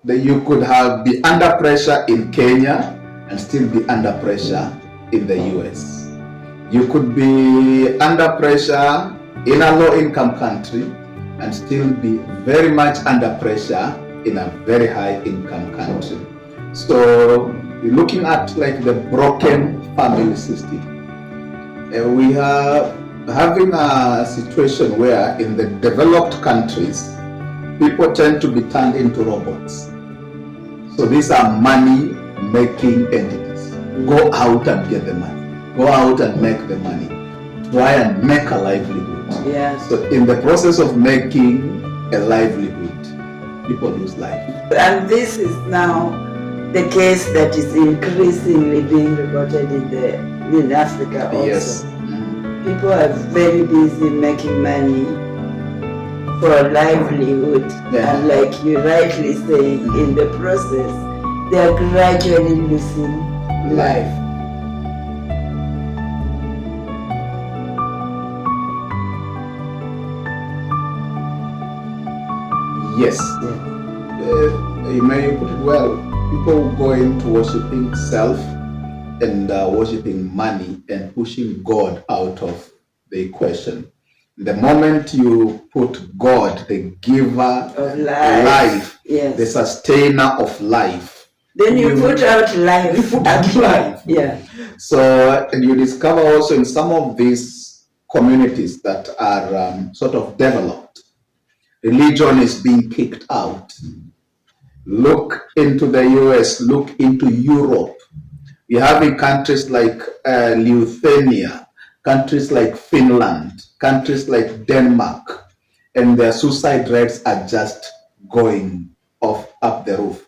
that you could be under pressure in Kenya and still be under pressure in the US. You could be under pressure in a low-income country and still be very much under pressure in a very high-income country. So we're looking at like the broken family system. We are having a situation where in the developed countries, people tend to be turned into robots. So these are money-making entities. Go out and get the money. Go out and make the money. Try and make a livelihood. Yes. So in the process of making a livelihood, people lose life. And this is now the case that is increasingly being reported in Africa also. Yes. People are very busy making money for a livelihood. Yeah. And like you rightly say, in the process, they are gradually losing life. Yes. You may put it well. People go into worshiping self and worshiping money and pushing God out of the equation. The moment you put God, the giver of life, yes, the sustainer of life, then you put out life. You put out life. Yeah. So, and you discover also in some of these communities that are sort of developed, religion is being kicked out. Look into the US, look into Europe. We have in countries like Lithuania, countries like Finland, countries like Denmark, and their suicide rates are just going up the roof.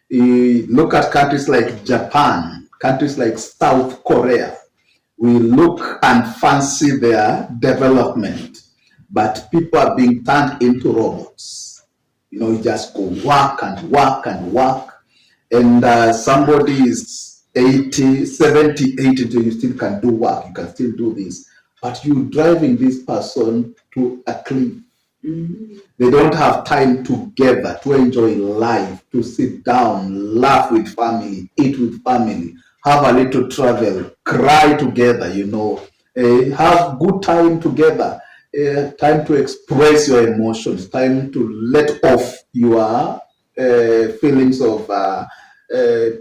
You look at countries like Japan, countries like South Korea. We look and fancy their development, but people are being turned into robots. You just go work and work and work, and somebody is 80, 70, 80, so you still can do work, you can still do this, but you're driving this person to a cliff. Mm-hmm. They don't have time together to enjoy life, to sit down, laugh with family, eat with family, have a little travel, cry together, have good time together, time to express your emotions, time to let off your feelings of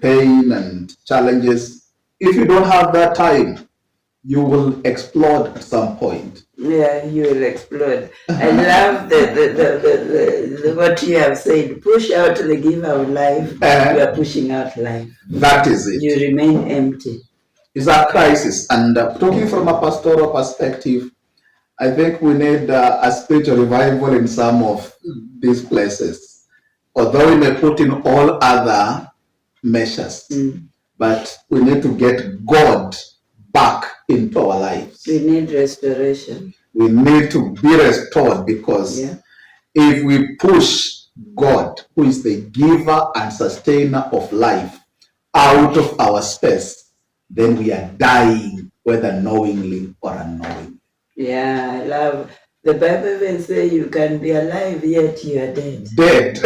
pain and challenges. If you don't have that time, you will explode at some point. Yeah, you will explode. I love the what you have said. Push out the giver of life. You are pushing out life. That is it. You remain empty. It's a crisis. And talking from a pastoral perspective, I think we need a spiritual revival in some of these places. Although we may put in all other measures, but we need to get God back into our lives. We need restoration. We need to be restored because if we push God, who is the giver and sustainer of life, out of our space, then we are dying, whether knowingly or unknowingly. Yeah, I love. The Bible even says you can be alive yet you are dead. Dead.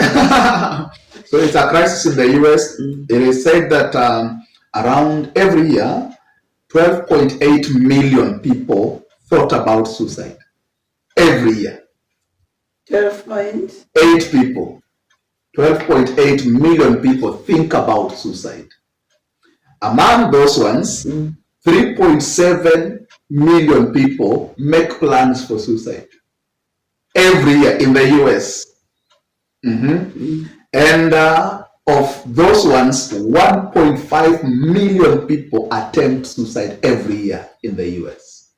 So it's a crisis in the US. It is said that around every year, 12.8 million people thought about suicide. Every year. 12.8 people. 12.8 million people think about suicide. Among those ones, 3.7 million people make plans for suicide every year in the US. And of those ones, 1.5 million people attempt suicide every year in the US.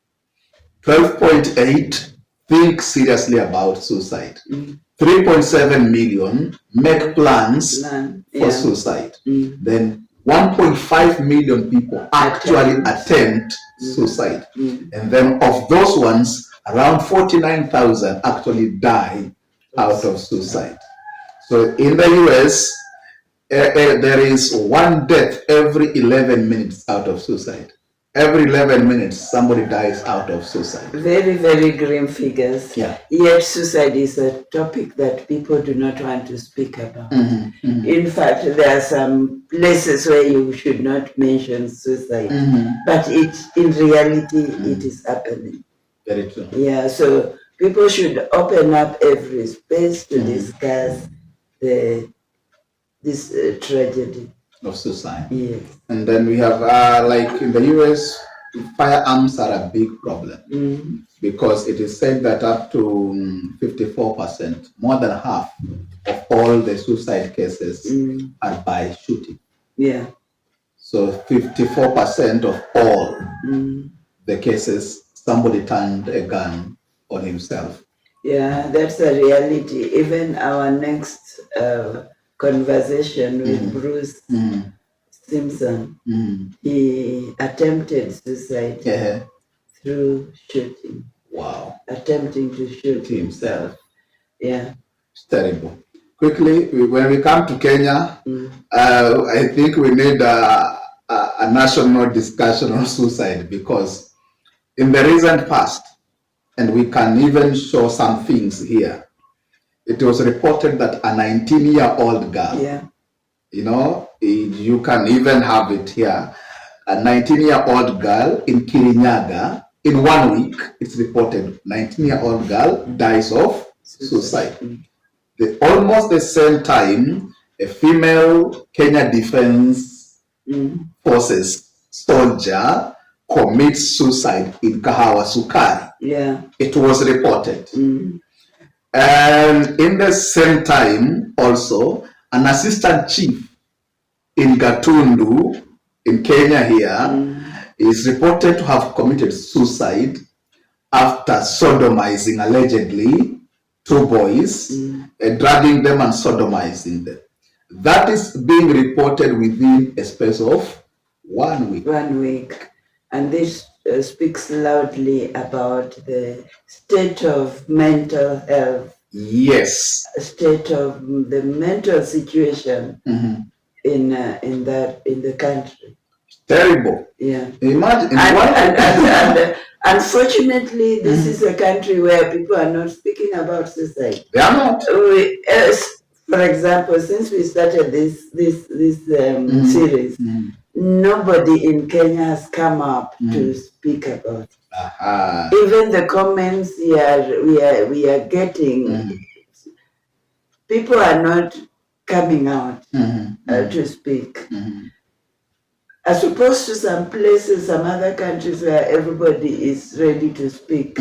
12.8 think seriously about suicide. 3.7 million make plans for suicide. Then 1.5 million people actually attempt suicide. And then of those ones, around 49,000 actually die out of suicide. So in the US, there is one death every 11 minutes out of suicide. every 11 minutes somebody dies out of suicide. Very, very grim figures. Yeah. Yet suicide is a topic that people do not want to speak about. In fact, there are some places where you should not mention suicide, but in reality, it is happening. Very true. Yeah, so people should open up every space to discuss this tragedy of suicide. Yes. And then we have, like in the US, firearms are a big problem because it is said that up to 54%, more than half of all the suicide cases are by shooting. Yeah. So 54% of all the cases, somebody turned a gun on himself. Yeah, that's a reality. Even our next conversation with Bruce Simpson, he attempted suicide through shooting. Wow. Attempting to shoot himself. Yeah. It's terrible. Quickly, when we come to Kenya, I think we need a national discussion on suicide because in the recent past, and we can even show some things here, it was reported that a 19-year-old girl, you can even have it here, a 19-year-old girl in Kirinyaga, in 1 week, it's reported 19-year-old girl dies of suicide. Almost the same time, a female Kenya Defense Forces soldier commits suicide in Kahawa Sukari. Yeah. It was reported. And in the same time, also, an assistant chief in Gatundu, in Kenya here, is reported to have committed suicide after sodomizing, allegedly, 2 boys, dragging them and sodomizing them. That is being reported within a space of 1 week. 1 week. And this speaks loudly about the state of mental health. Yes. State of the mental situation in the country. Terrible. Yeah. Imagine. And unfortunately, this is a country where people are not speaking about suicide. They are not. For example, since we started this series, nobody in Kenya has come up to speak about it. Even the comments we are getting, people are not coming out to speak. As opposed to some places, some other countries where everybody is ready to speak.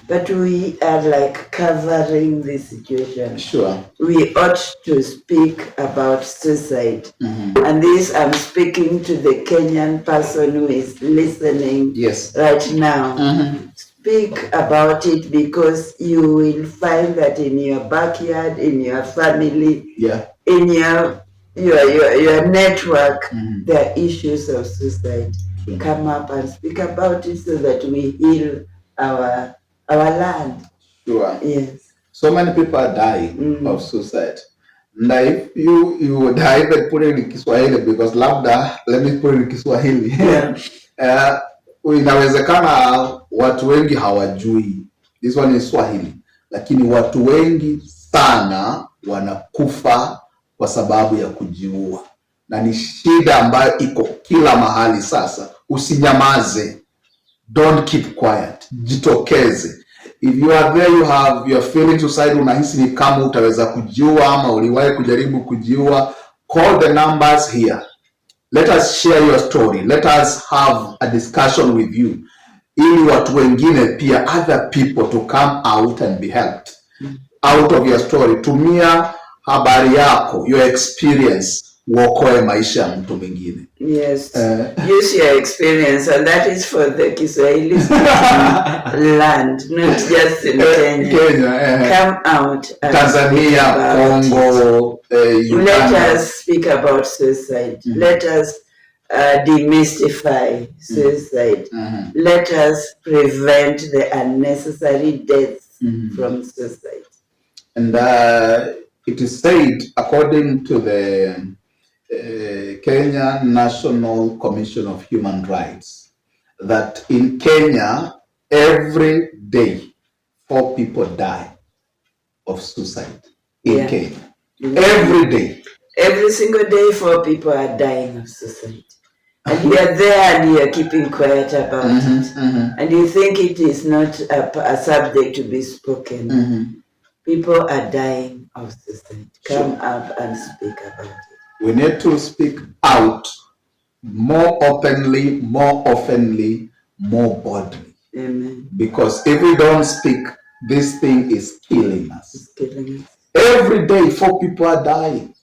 But we are like covering the situation. Sure. We ought to speak about suicide. And this, I'm speaking to the Kenyan person who is listening right now. Speak about it because you will find that in your backyard, in your family, in your network, there are issues of suicide. Come up and speak about it so that we heal our land. Sure. Yes. So many people are dying of suicide. Na if you would even put it in Kiswahili because labda, let me put it in Kiswahili. Inawezekana watu wengi hawajui. This one is Swahili. Lakini watu wengi sana wanakufa kwa sababu ya kujiua. Na ni shida ambayo iko kila mahali sasa. Usinyamaze. Don't keep quiet. Jitokeze. If you are there, you are feeling suicide, unahisi ni kama utaweza kujiua ama uliwahi kujaribu kujiua, call the numbers here. Let us share your story. Let us have a discussion with you. Ili watu wengine pia, other people to come out and be helped out of your story. Tumia habari yako, your experience, uokoe maisha ya mtu mwingine. Yes. Use your experience, and that is for the Kiswahili land, not just in Kenya. Come out. Tanzania, Congo, Uganda. Let us speak about suicide. Let us demystify suicide. Let us prevent the unnecessary deaths from suicide. And it is said, according to the Kenya National Commission of Human Rights, that in Kenya, every day, 4 people die of suicide in Kenya. Every day. Every single day, 4 people are dying of suicide. And you are there and you are keeping quiet about it. And you think it is not a subject to be spoken. People are dying of suicide. Come up and speak about it. We need to speak out more openly, more oftenly, more boldly. Amen. Because if we don't speak, this thing is killing us. It's killing us. Every day, 4 people are dying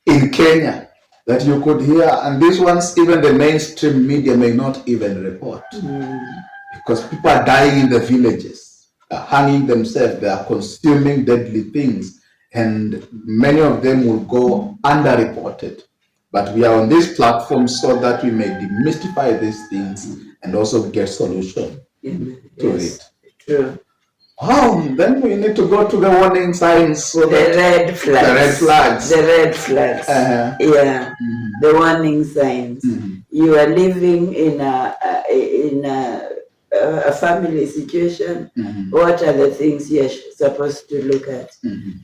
in Kenya that you could hear, and these ones, even the mainstream media may not even report. Because people are dying in the villages, are hanging themselves, they are consuming deadly things, and many of them will go underreported. But we are on this platform so that we may demystify these things and also get solution to it. True. Then we need to go to the warning signs. So the red flags. The red flags. The red flags. Yeah. The warning signs. You are living in a family situation. What are the things you're supposed to look at?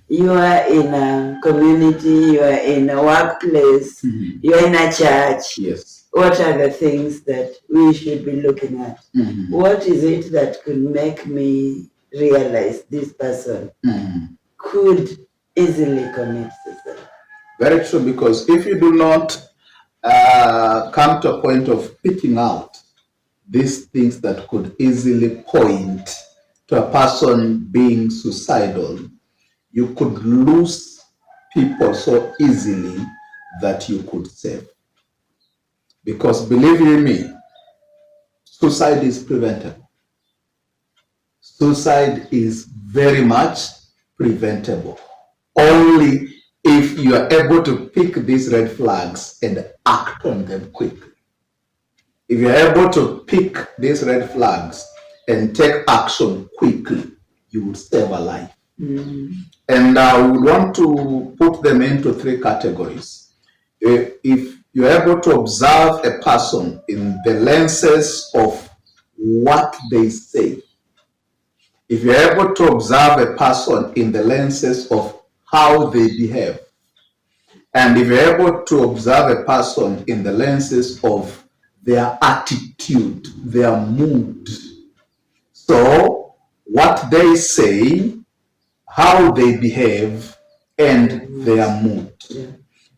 You are in a community, you are in a workplace, you are in a church. Yes. What are the things that we should be looking at? What is it that could make me realize this person could easily commit suicide? Very true, because if you do not come to a point of picking out these things that could easily point to a person being suicidal, you could lose people so easily that you could save. Because believe you me, suicide is preventable. Suicide is very much preventable. Only if you are able to pick these red flags and act on them quickly. If you are able to pick these red flags and take action quickly, you will save a life. And I would want to put them into 3 categories. If you're able to observe a person in the lenses of what they say, if you're able to observe a person in the lenses of how they behave, and if you're able to observe a person in the lenses of their attitude, their mood, so what they say, how they behave, and their mood.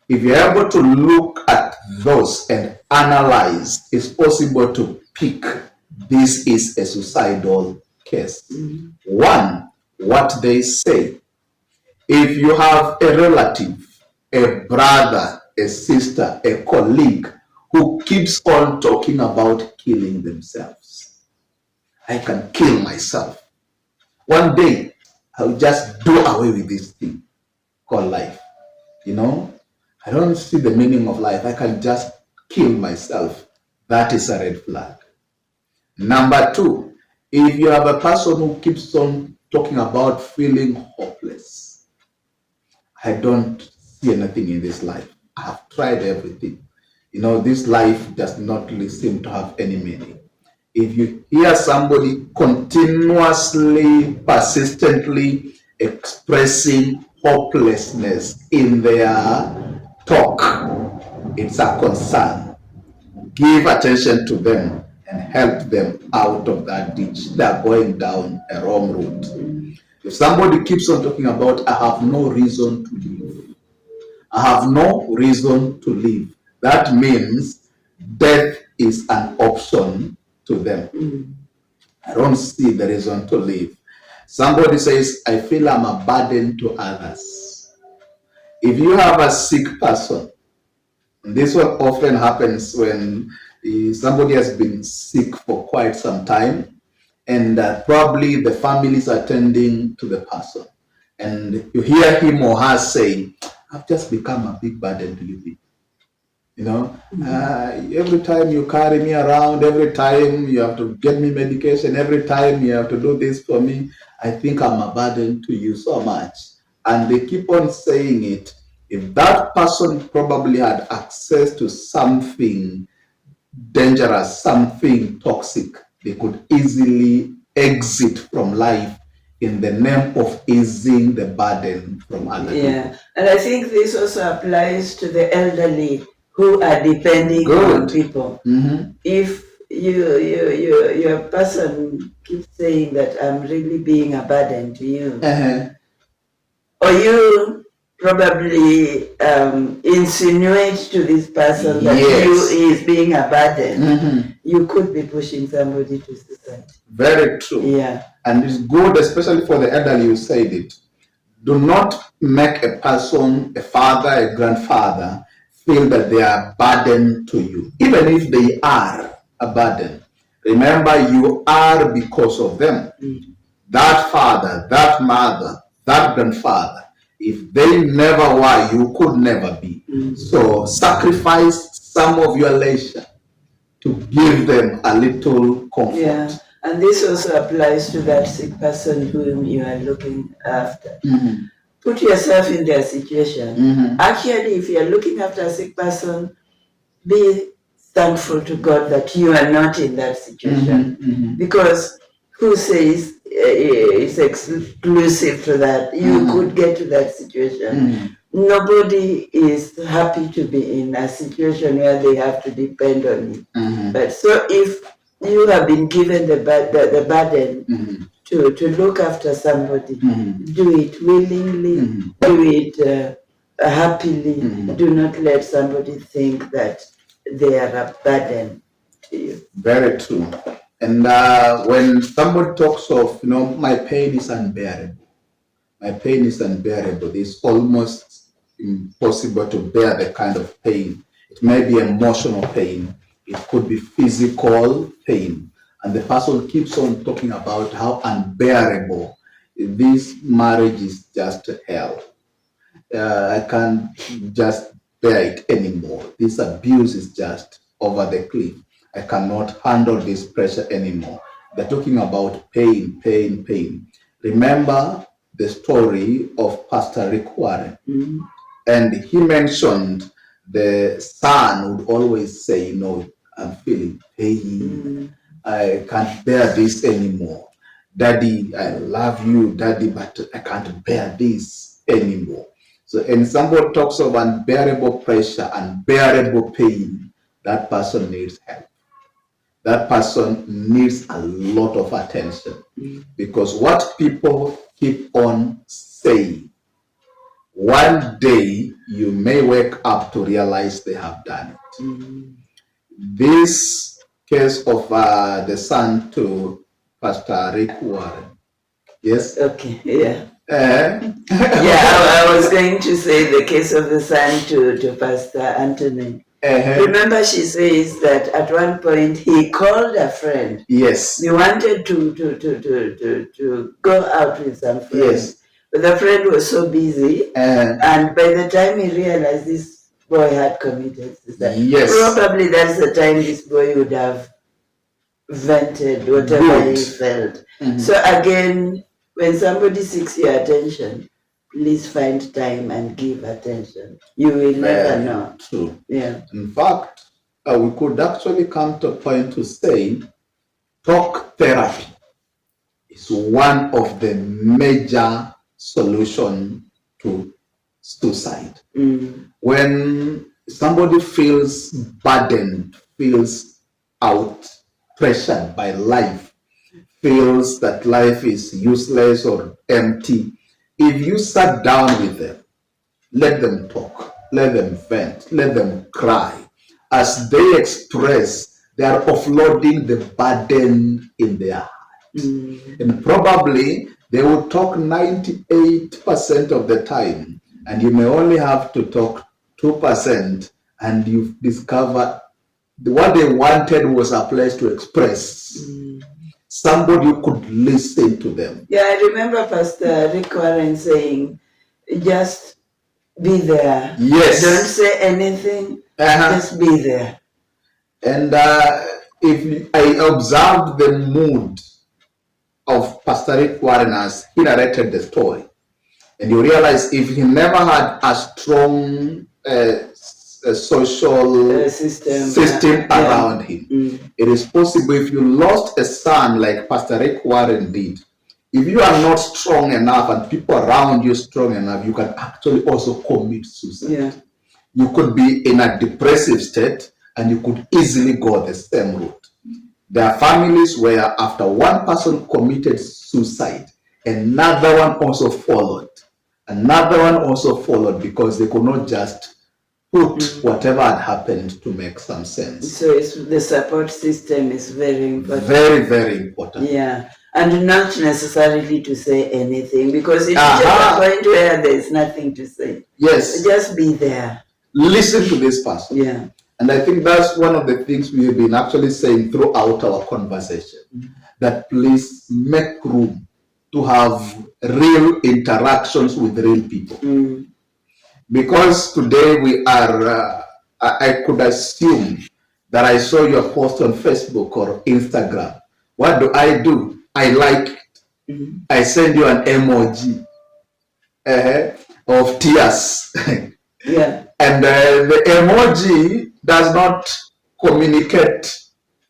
If you're able to look at those and analyze, it's possible to pick this is a suicidal case. 1, what they say. If you have a relative, a brother, a sister, a colleague who keeps on talking about killing themselves, I can kill myself. One day, I'll just do away with this thing called life. I don't see the meaning of life. I can just kill myself. That is a red flag. Number 2, if you have a person who keeps on talking about feeling hopeless, I don't see anything in this life. I have tried everything. This life does not really seem to have any meaning. If you hear somebody continuously, persistently expressing hopelessness in their talk, it's a concern. Give attention to them and help them out of that ditch. They're going down a wrong route. If somebody keeps on talking about, I have no reason to live, I have no reason to live, that means death is an option to them. I don't see the reason to live. Somebody says, I feel I'm a burden to others. If you have a sick person, and this one often happens when somebody has been sick for quite some time, and probably the family is attending to the person, and you hear him or her saying, I've just become a big burden to you. Every time you carry me around, every time you have to get me medication, every time you have to do this for me, I think I'm a burden to you so much. And they keep on saying it. If that person probably had access to something dangerous, something toxic, they could easily exit from life in the name of easing the burden from other people. And I think this also applies to the elderly who are depending on people. If your person keeps saying that I'm really being a burden to you, or you probably insinuate to this person that you is being a burden, you could be pushing somebody to suicide. Very true. Yeah. And it's good, especially for the elderly, you said it. Do not make a person, a father, a grandfather, feel that they are a burden to you, even if they are a burden. Remember, you are because of them. That father, that mother, that grandfather, if they never were, you could never be. So sacrifice some of your leisure to give them a little comfort. Yeah. And this also applies to that sick person whom you are looking after. Put yourself in their situation. Actually, if you're looking after a sick person, be thankful to God that you are not in that situation. Because who says it's exclusive to that? You could get to that situation. Nobody is happy to be in a situation where they have to depend on you. But so if you have been given the burden to look after somebody, do it willingly, do it happily. Do not let somebody think that they are a burden to you. Very true. And when somebody talks of, my pain is unbearable, my pain is unbearable, it's almost impossible to bear the kind of pain. It may be emotional pain, it could be physical pain. And the person keeps on talking about how unbearable this marriage is, just hell. I can't just bear it anymore. This abuse is just over the cliff. I cannot handle this pressure anymore. They're talking about pain, pain, pain. Remember the story of Pastor Rick Warren. And he mentioned the son would always say, I'm feeling pain. I can't bear this anymore. Daddy, I love you, Daddy, but I can't bear this anymore. So, and somebody talks of unbearable pressure, unbearable pain, that person needs help. That person needs a lot of attention. Because what people keep on saying, one day you may wake up to realize they have done it. This case of the son to Pastor Rick Warren. Yes? Okay, yeah. I was going to say the case of the son to Pastor Anthony. Remember, she says that at one point he called a friend. Yes. He wanted to go out with some friends. Yes. But the friend was so busy, and by the time he realized this boy had committed suicide, probably that's the time this boy would have vented whatever he felt. So again, when somebody seeks your attention, please find time and give attention. You will never know. True. Yeah. In fact, we could actually come to a point to say talk therapy is one of the major solutions to suicide. When somebody feels burdened, feels out, pressured by life, feels that life is useless or empty, if you sat down with them, let them talk, let them vent, let them cry. As they express, they are offloading the burden in their heart. And probably they will talk 98% of the time, and you may only have to talk 2%, and you discover what they wanted was a place to express. Somebody who could listen to them. Yeah, I remember Pastor Rick Warren saying, just be there. Yes. Don't say anything. Just be there. And if I observed the mood of Pastor Rick Warren as he narrated the story, and you realize if he never had a strong social system around him. It is possible if you lost a son like Pastor Rick Warren did, if you are not strong enough and people around you strong enough, you can actually also commit suicide. Yeah. You could be in a depressive state and you could easily go the same route. There are families where after one person committed suicide, another one also followed. Another one also followed because they could not just put whatever had happened to make some sense. So the support system is very important. Very, very important. Yeah. And not necessarily to say anything, because if you just point where there is nothing to say. Yes. Just be there. Listen to this person. Yeah. And I think that's one of the things we have been actually saying throughout our conversation, that please make room to have real interactions with real people. Because today we are, I could assume that I saw your post on Facebook or Instagram. What do? I like it. I send you an emoji of tears. Yeah. And the emoji does not communicate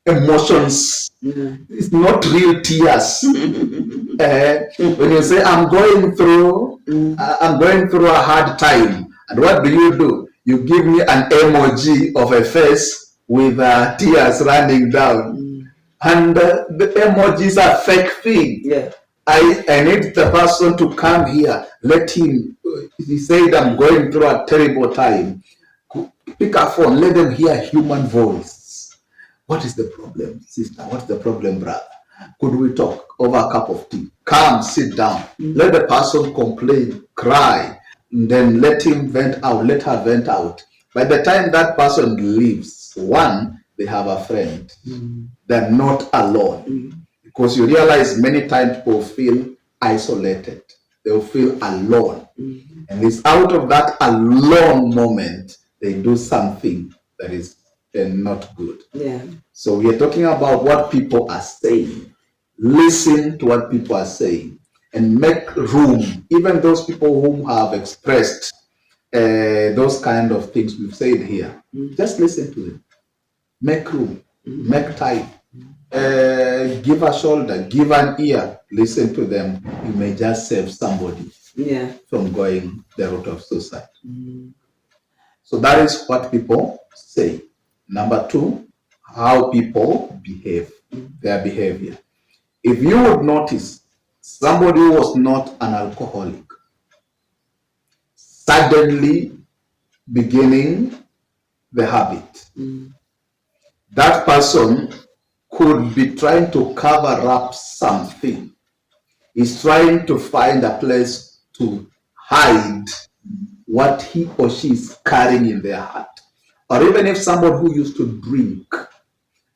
emotions. It's not real tears. When you say I'm going through a hard time, and what do? You give me an emoji of a face with tears running down, and the emojis are fake thing. Yeah. I need the person to come here. Let him. He said, I'm going through a terrible time. Pick a phone. Let them hear human voice. What is the problem, sister? What's the problem, brother? Could we talk over a cup of tea? Come, sit down. Let the person complain, cry, and then let him vent out. Let her vent out. By the time that person leaves, one, they have a friend. They're not alone. Because you realize many times people feel isolated. They'll feel alone. And it's out of that alone moment, they do something that is not good. Yeah. So we are talking about what people are saying. Listen to what people are saying and make room. Even those people who have expressed those kind of things we've said here, just listen to them. Make room. Make time. Give a shoulder, give an ear, listen to them. You may just save somebody from going the route of suicide. So that is what people say. Number two, how people behave, their behavior. If you would notice, somebody who was not an alcoholic, suddenly beginning the habit, that person could be trying to cover up something. He's trying to find a place to hide what he or she is carrying in their heart. Or even if someone who used to drink,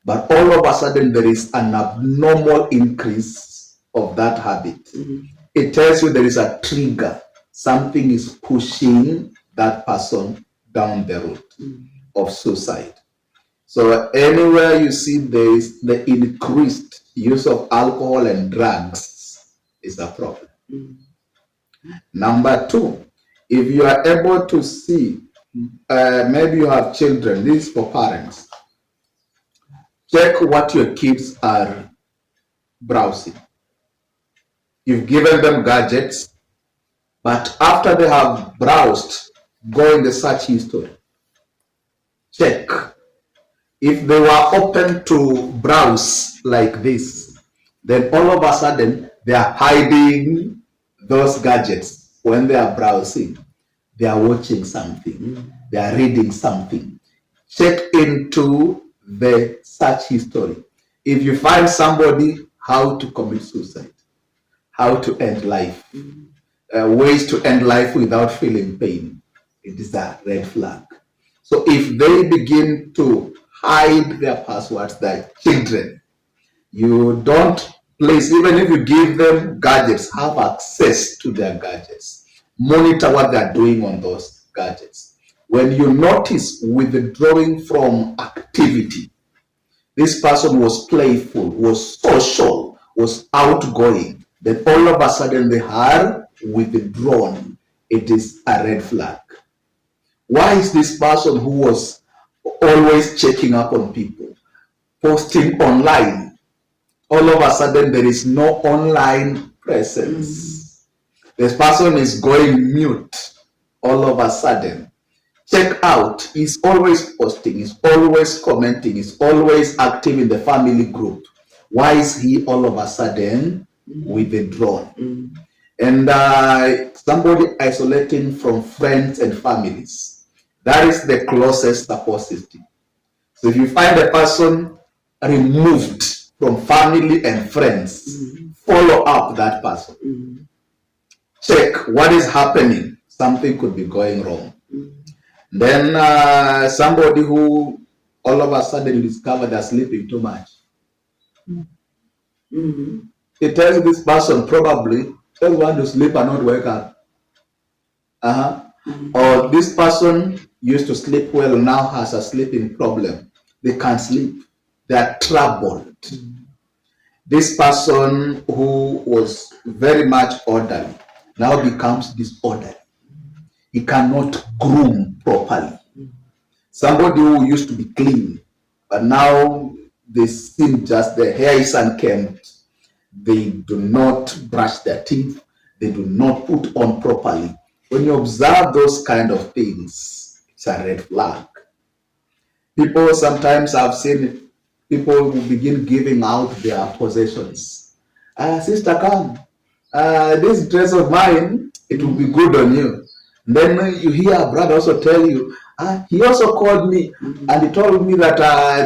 but all of a sudden there is an abnormal increase of that habit. It tells you there is a trigger. Something is pushing that person down the road of suicide. So anywhere you see there is the increased use of alcohol and drugs is a problem. Number two, if you are able to see, maybe you have children, this is for parents, check what your kids are browsing. You've given them gadgets, but after they have browsed, go in the search history. Check. If they were open to browse like this, then all of a sudden they are hiding those gadgets when they are browsing. They are watching something. They are reading something. Check into the search history. If you find somebody, how to commit suicide, how to end life, ways to end life without feeling pain, it is a red flag. So if they begin to hide their passwords, their children, you don't place, even if you give them gadgets, have access to their gadgets. Monitor what they're doing on those gadgets. When you notice withdrawing from activity, this person was playful, was social, was outgoing, then all of a sudden they are withdrawn. It is a red flag. Why is this person who was always checking up on people, posting online, all of a sudden there is no online presence? This person is going mute all of a sudden. Check out, he's always posting, he's always commenting, he's always active in the family group. Why is he all of a sudden withdrawn? And somebody isolating from friends and families. That is the closest support system. So if you find a person removed from family and friends, follow up that person. Check what is happening. Something could be going wrong. Then somebody who all of a sudden discovered they're sleeping too much. It tells this person probably just want to sleep and not wake up. Or this person used to sleep well, now has a sleeping problem. They can't sleep. They are troubled. This person who was very much orderly now becomes disorderly. He cannot groom properly. Somebody who used to be clean, but now they seem just, their hair is unkempt. They do not brush their teeth. They do not put on properly. When you observe those kind of things, it's a red flag. People sometimes, I've seen people who begin giving out their possessions. Sister, come. This dress of mine, it will be good on you. Then you hear a brother also tell you, he also called me and he told me that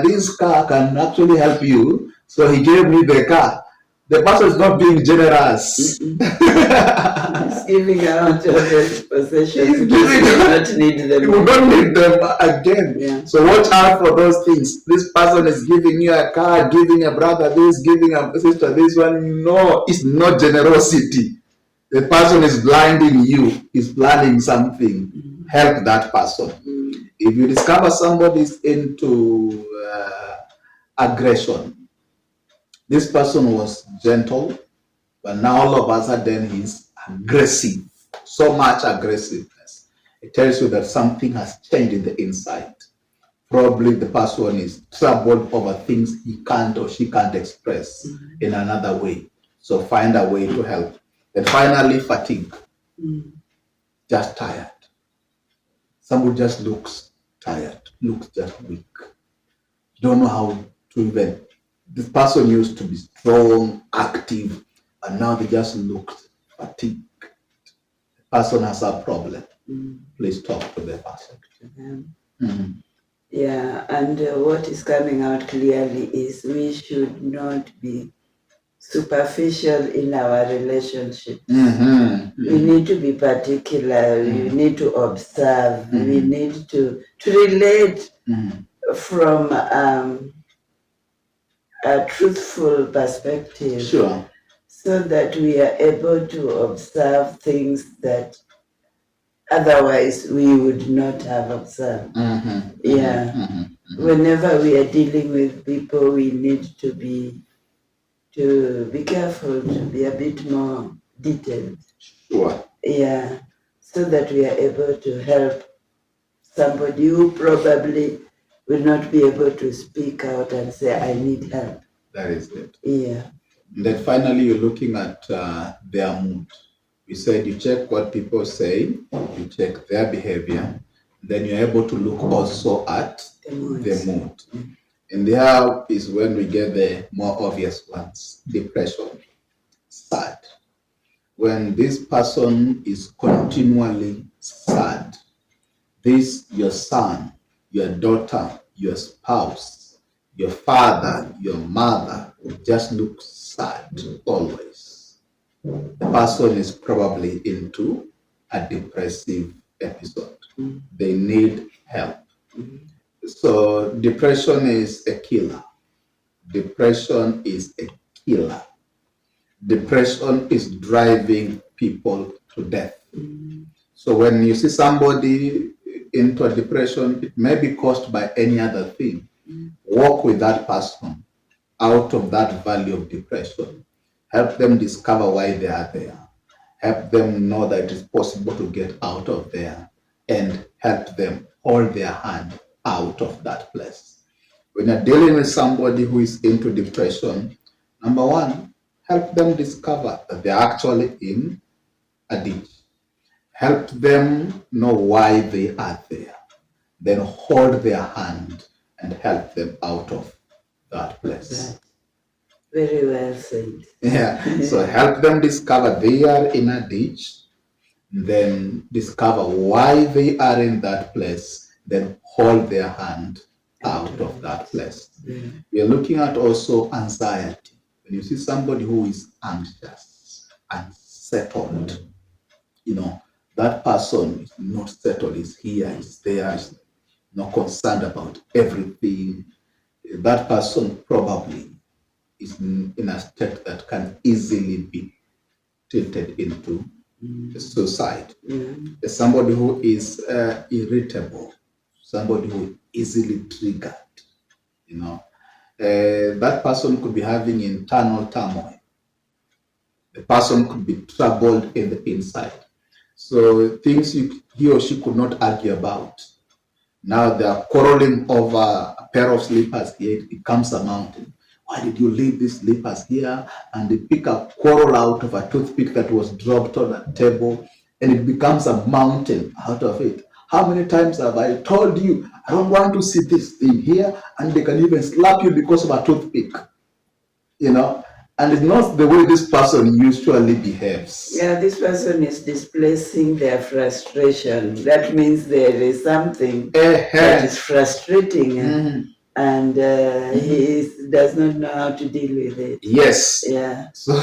this car can actually help you. So he gave me the car. The person is not being generous. He's giving out his possessions. He's giving not need them. You don't need them again. Yeah. So watch out for those things. This person is giving you a car, giving a brother this, giving a sister this one. No, it's not generosity. The person is blinding you, is planning something. Help that person. If you discover somebody is into aggression, this person was gentle, but now all of a sudden he's aggressive. So much aggressiveness. It tells you that something has changed in the inside. Probably the person is troubled over things he can't or she can't express in another way. So find a way to help. And finally, fatigue. Just tired. Somebody just looks tired, looks just weak. You don't know how to even. This person used to be strong, active, and now they just looked fatigued. The person has a problem. Please talk to the person. Yeah, and what is coming out clearly is we should not be superficial in our relationships. We need to be particular. We need to observe. We need to relate from a truthful perspective. Sure. So that we are able to observe things that otherwise we would not have observed. Whenever we are dealing with people, we need to be careful, to be a bit more detailed. Sure. Yeah, so that we are able to help somebody who probably will not be able to speak out and say, I need help. That is it. Yeah. And then finally, you're looking at their mood. We said you check what people say, you check their behavior, then you're able to look also at the mood. And there is when we get the more obvious ones. Depression, sad. When this person is continually sad, this your son, your daughter, your spouse, your father, your mother just looks sad always. The person is probably into a depressive episode. They need help. So depression is a killer. Depression is a killer. Depression is driving people to death. So when you see somebody into a depression, it may be caused by any other thing. Walk with that person out of that valley of depression. Help them discover why they are there. Help them know that it is possible to get out of there and help them hold their hand out of that place. When you're dealing with somebody who is into depression, number one, help them discover that they're actually in a ditch. Help them know why they are there. Then hold their hand and help them out of that place. Very well said. Yeah. So help them discover they are in a ditch, then discover why they are in that place, then hold their hand out of that place. Yeah. We are looking at also anxiety. When you see somebody who is anxious, unsettled, that person is not settled, is here, is there, is not concerned about everything. That person probably is in a state that can easily be tilted into suicide. There's somebody who is irritable, somebody who is easily triggered, that person could be having internal turmoil. The person could be troubled in the inside. So things he or she could not argue about. Now they are quarreling over a pair of slippers here. It becomes a mountain. Why did you leave these slippers here? And they pick a quarrel out of a toothpick that was dropped on a table, and it becomes a mountain out of it. How many times have I told you, I don't want to see this thing here? And they can even slap you because of a toothpick. And it's not the way this person usually behaves. Yeah, this person is displacing their frustration. That means there is something that is frustrating, and he does not know how to deal with it. Yes. Yeah. So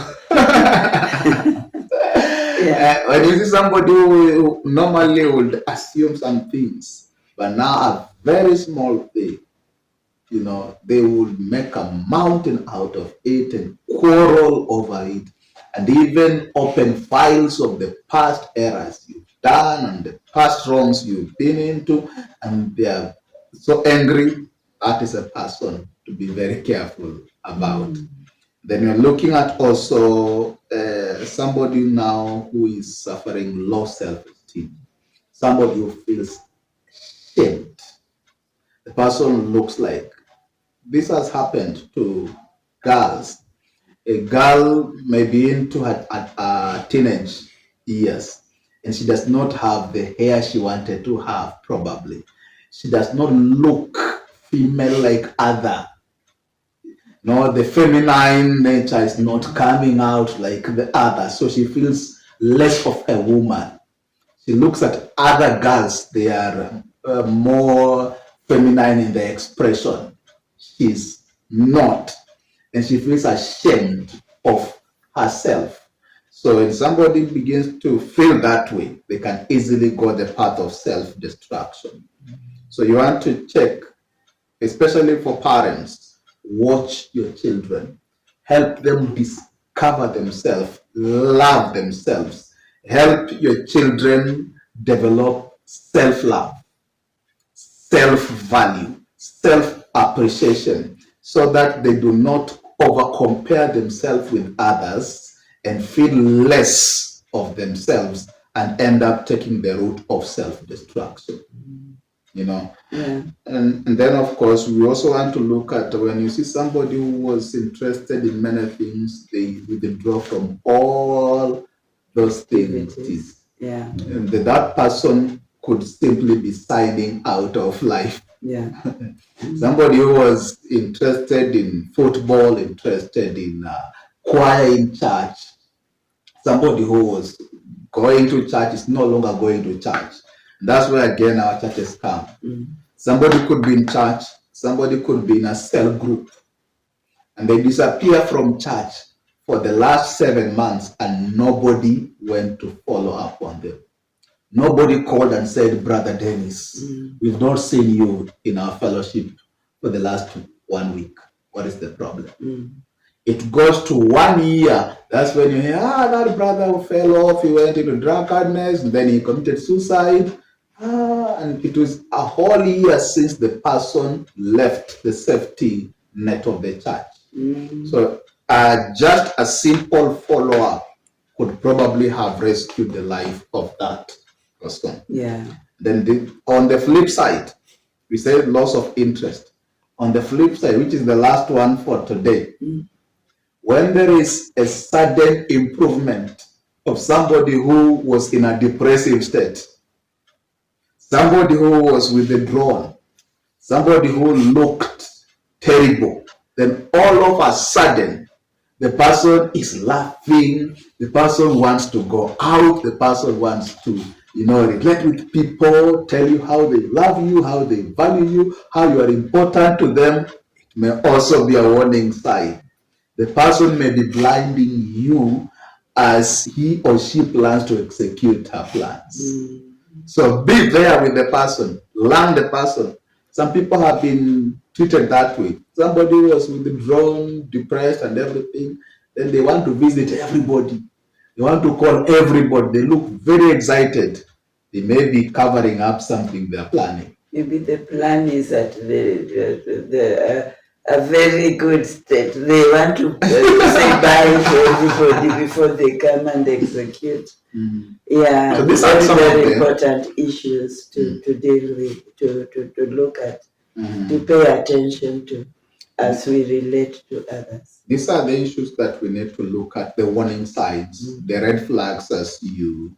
when you see somebody who normally would assume some things, but now a very small thing, they would make a mountain out of it and quarrel over it, and even open files of the past errors you've done and the past wrongs you've been into, and they are so angry. That is a person to be very careful about. Then you're looking at also somebody now who is suffering low self-esteem, somebody who feels shamed. The person looks like, this has happened to girls. A girl may be into her teenage years, and she does not have the hair she wanted to have, probably. She does not look female like other. No, the feminine nature is not coming out like the other, so she feels less of a woman. She looks at other girls, they are more feminine in their expression. She's not, and she feels ashamed of herself. So when somebody begins to feel that way, they can easily go the path of self-destruction. So you want to check, especially for parents, watch your children, help them discover themselves, love themselves, help your children develop self-love, self-value, self-appreciation, so that they do not over-compare themselves with others and feel less of themselves and end up taking the route of self-destruction. Yeah. And then, of course, we also want to look at when you see somebody who was interested in many things, they withdraw from all those things. Yeah. And that person could simply be signing out of life. Yeah. Somebody who was interested in football, interested in choir in church, somebody who was going to church is no longer going to church. That's where again our churches come. Somebody could be in church, somebody could be in a cell group, and they disappear from church for the last 7 months, and nobody went to follow up on them. Nobody called and said, Brother Dennis, we've not seen you in our fellowship for the last 1 week. What is the problem? It goes to 1 year. That's when you hear, that brother fell off, he went into drunkardness, and then he committed suicide. And it was a whole year since the person left the safety net of the church. So just a simple follow-up could probably have rescued the life of that person. Yeah. Then on the flip side, we say loss of interest. On the flip side, which is the last one for today, when there is a sudden improvement of somebody who was in a depressive state, somebody who was withdrawn, somebody who looked terrible, then all of a sudden, the person is laughing, the person wants to go out, the person wants to, relate with people, tell you how they love you, how they value you, how you are important to them. It may also be a warning sign. The person may be blinding you as he or she plans to execute her plans. So be there with the person, learn the person. Some people have been treated that way. Somebody was withdrawn, depressed, and everything. Then they want to visit everybody. They want to call everybody. They look very excited. They may be covering up something they're planning. Maybe the plan is at a very good state. They want to say bye to everybody before they come and execute. Yeah, so these are very important issues to deal with, to look at, to pay attention to as we relate to others. These are the issues that we need to look at, the warning signs, the red flags, as you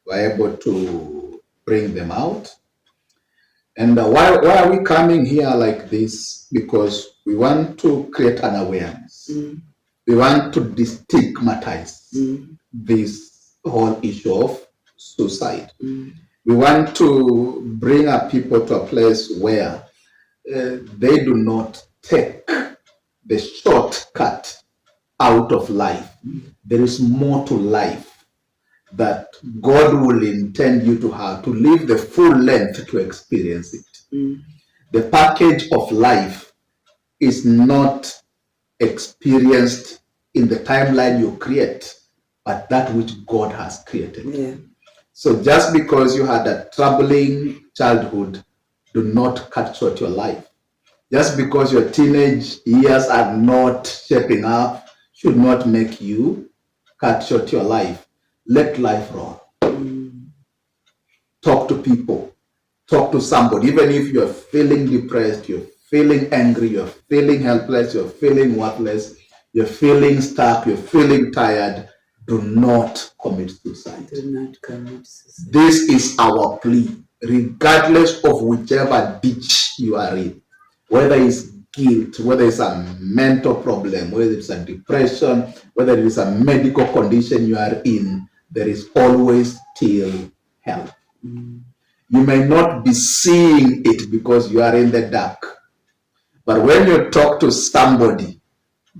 were able to bring them out. And why are we coming here like this? Because we want to create an awareness. We want to destigmatize this whole issue of suicide. We want to bring our people to a place where they do not take the shortcut out of life. There is more to life that God will intend you to have, to live the full length to experience it. The package of life is not experienced in the timeline you create, but that which God has created. Yeah. So just because you had a troubling childhood, do not cut short your life. Just because your teenage years are not shaping up should not make you cut short your life. Let life roll. Talk to people. Talk to somebody. Even if you're feeling depressed, you're feeling angry, you're feeling helpless, you're feeling worthless, you're feeling stuck, you're feeling tired, do not commit suicide. Do not commit suicide. This is our plea, regardless of whichever ditch you are in. Whether it's guilt, whether it's a mental problem, whether it's a depression, whether it's a medical condition you are in, there is always still help. You may not be seeing it because you are in the dark. But when you talk to somebody,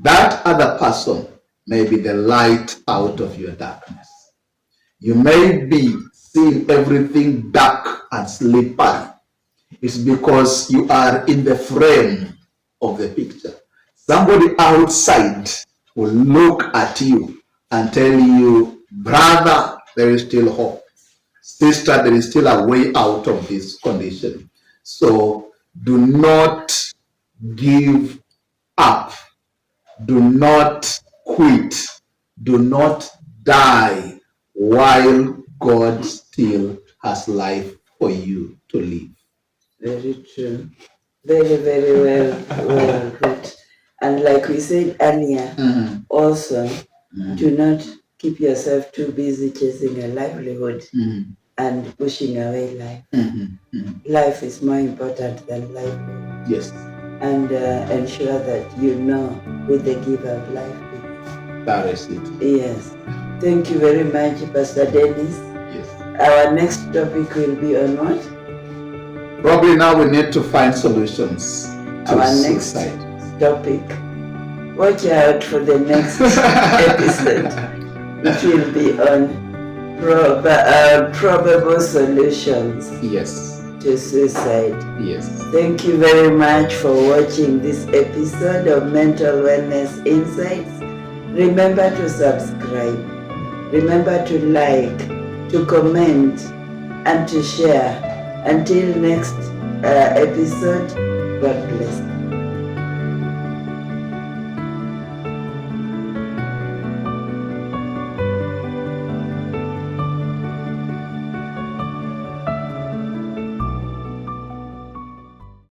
that other person may be the light out of your darkness. You may be seeing everything dark and slippery. It's because you are in the frame of the picture. Somebody outside will look at you and tell you, brother, there is still hope. Sister, there is still a way out of this condition. So do not give up. Do not quit. Do not die while God still has life for you to live. Very true. Very, very well put. And like we said earlier, also, do not keep yourself too busy chasing a livelihood and pushing away life. Life is more important than livelihood. Yes. And ensure that you know who the giver of life is. That is it. Yes. Thank you very much, Pastor Dennis. Yes. Our next topic will be on what? Probably now we need to find solutions to our suicide. Next topic. Watch out for the next episode. It will be on probable solutions. Yes. To suicide. Yes. Thank you very much for watching this episode of Mental Wellness Insights. Remember to subscribe. Remember to like, to comment, and to share. Until next episode, God bless.